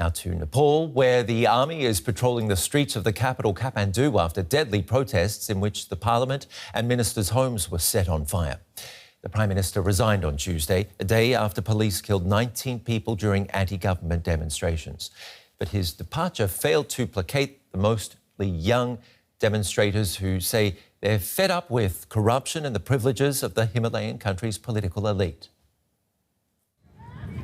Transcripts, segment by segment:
Now to Nepal, where the army is patrolling the streets of the capital, Kathmandu, after deadly protests in which the parliament and ministers' homes were set on fire. The Prime Minister resigned on Tuesday, a day after police killed 19 people during anti-government demonstrations. But his departure failed to placate the mostly young demonstrators who say they're fed up with corruption and the privileges of the Himalayan country's political elite.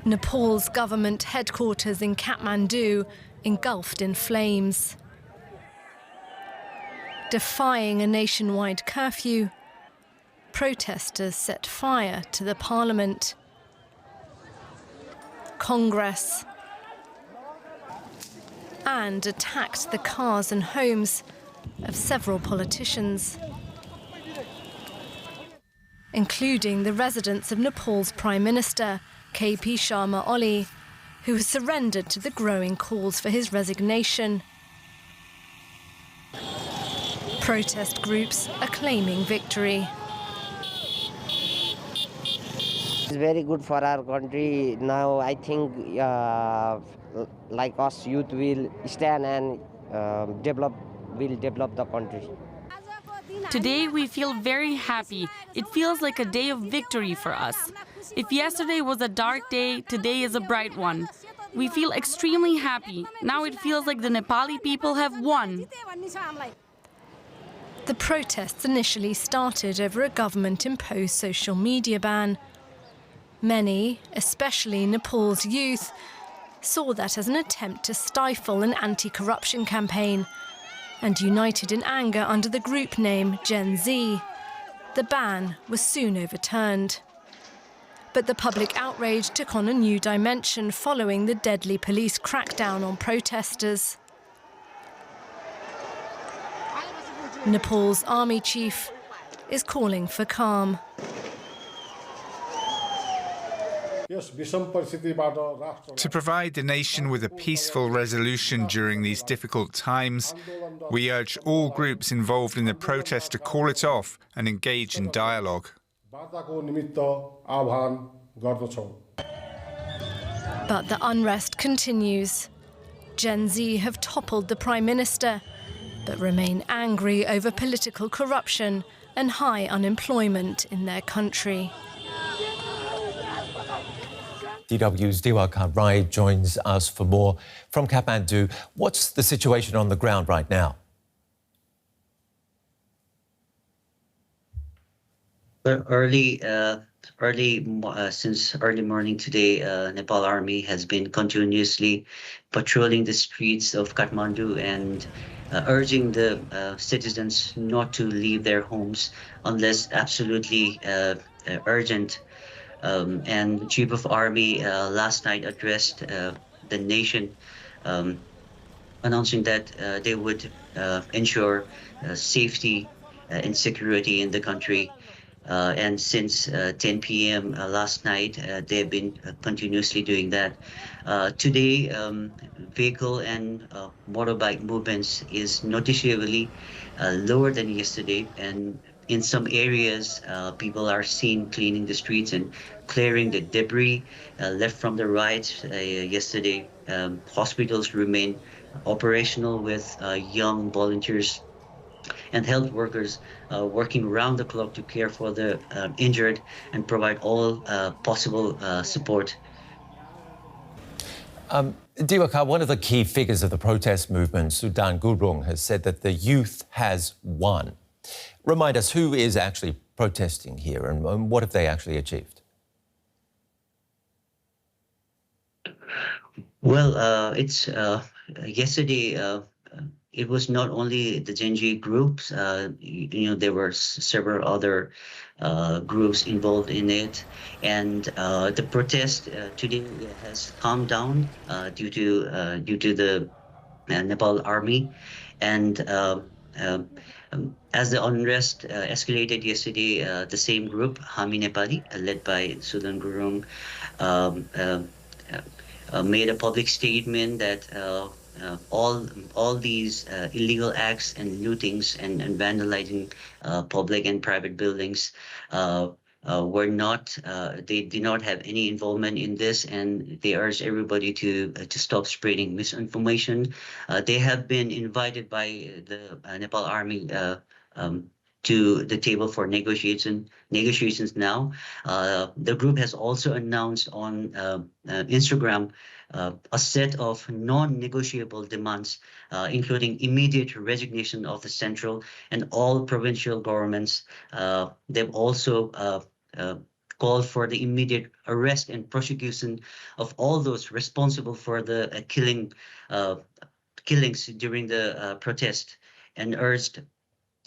Nepal's government headquarters in Kathmandu engulfed in flames. Defying a nationwide curfew, protesters set fire to the parliament, Congress, and attacked the cars and homes of several politicians, including the residence of Nepal's Prime Minister, Khadga Sharma Oli, who has surrendered to the growing calls for his resignation. Protest groups are claiming victory. It's very good for our country. Now I think like us youth will stand and will develop the country. Today we feel very happy. It feels like a day of victory for us. If yesterday was a dark day, today is a bright one. We feel extremely happy. Now it feels like the Nepali people have won. The protests initially started over a government-imposed social media ban. Many, especially Nepal's youth, saw that as an attempt to stifle an anti-corruption campaign and united in anger under the group name Gen Z. The ban was soon overturned. But the public outrage took on a new dimension following the deadly police crackdown on protesters. Nepal's army chief is calling for calm. To provide the nation with a peaceful resolution during these difficult times, we urge all groups involved in the protest to call it off and engage in dialogue. But the unrest continues. Gen Z have toppled the Prime Minister, but remain angry over political corruption and high unemployment in their country. DW's Diwakar Rai joins us for more from Kathmandu. What's the situation on the ground right now? Since early morning today, Nepal Army has been continuously patrolling the streets of Kathmandu and urging the citizens not to leave their homes unless absolutely urgent. And the Chief of Army last night addressed the nation, announcing that they would ensure safety and security in the country. And since 10 p.m. Last night, they've been continuously doing that. Today, vehicle and motorbike movements is noticeably lower than yesterday, and in some areas, people are seen cleaning the streets and clearing the debris left from the riots yesterday. Hospitals remain operational with young volunteers and health workers working around the clock to care for the injured and provide all possible support. Diwakar, one of the key figures of the protest movement, Sudan Gurung, has said that the youth has won. Remind us, who is actually protesting here and what have they actually achieved? Well, it's yesterday. It was not only the Gen Z groups. There were several other groups involved in it, and the protest today has calmed down due to the Nepal Army, and as the unrest escalated yesterday, the same group, Hami Nepali, led by Sudan Gurung, made a public statement that all these illegal acts and lootings and vandalizing public and private buildings they did not have any involvement in this, and they urge everybody to stop spreading misinformation. They have been invited by the Nepal army to the table for negotiations now. The group has also announced on Instagram a set of non-negotiable demands, including immediate resignation of the central and all provincial governments. They've also called for the immediate arrest and prosecution of all those responsible for the killings during the protest, and urged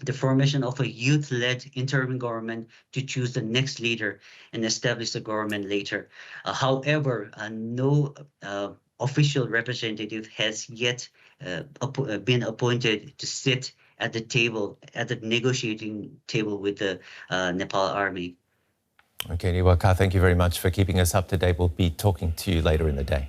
the formation of a youth-led interim government to choose the next leader and establish the government later. However, no official representative has yet been appointed to sit at the negotiating table with the Nepal army. Okay, Niwaka, thank you very much for keeping us up to date. We'll be talking to you later in the day.